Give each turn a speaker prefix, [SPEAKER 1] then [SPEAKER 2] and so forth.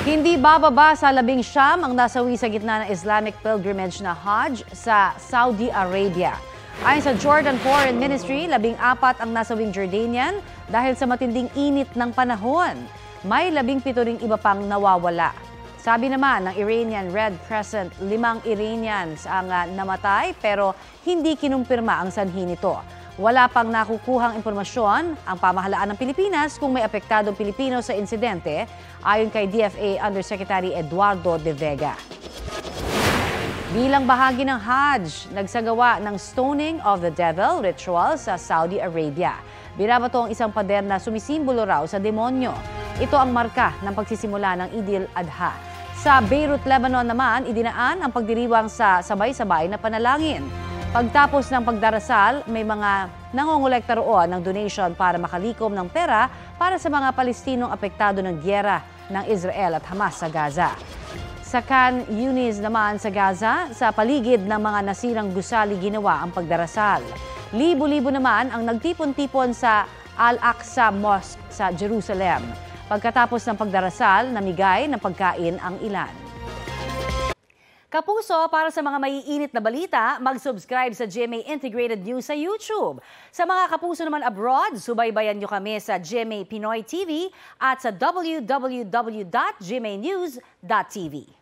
[SPEAKER 1] Hindi bababa sa 19 ang nasawi sa gitna ng Islamic pilgrimage na Hajj sa Saudi Arabia. Ayon sa Jordan Foreign Ministry, 14 ang nasawing Jordanian dahil sa matinding init ng panahon. May 17 ring iba pang nawawala. Sabi naman ng Iranian Red Crescent, 5 Iranians ang namatay pero hindi kinumpirma ang sanhi nito. Wala pang nakukuhang impormasyon ang pamahalaan ng Pilipinas kung may apektadong Pilipino sa insidente, ayon kay DFA Undersecretary Eduardo De Vega. Bilang bahagi ng Hajj, nagsagawa ng Stoning of the Devil ritual sa Saudi Arabia. Binabato ang isang pader na sumisimbolo raw sa demonyo. Ito ang marka ng pagsisimula ng Eid al-Adha. Sa Beirut, Lebanon naman, idinaan ang pagdiriwang sa sabay-sabay na panalangin. Pagtapos ng pagdarasal, may mga nangongolekta roon ng donation para makalikom ng pera para sa mga Palestinong apektado ng giyera ng Israel at Hamas sa Gaza. Sa Khan Yunis naman sa Gaza, sa paligid ng mga nasirang gusali ginawa ang pagdarasal. Libo-libo naman ang nagtipon-tipon sa Al-Aqsa Mosque sa Jerusalem. Pagkatapos ng pagdarasal, namigay ng pagkain ang ilan. Kapuso, para sa mga maiinit na balita, mag-subscribe sa GMA Integrated News sa YouTube. Sa mga kapuso naman abroad, subaybayan nyo kami sa GMA Pinoy TV at sa www.gmanews.tv.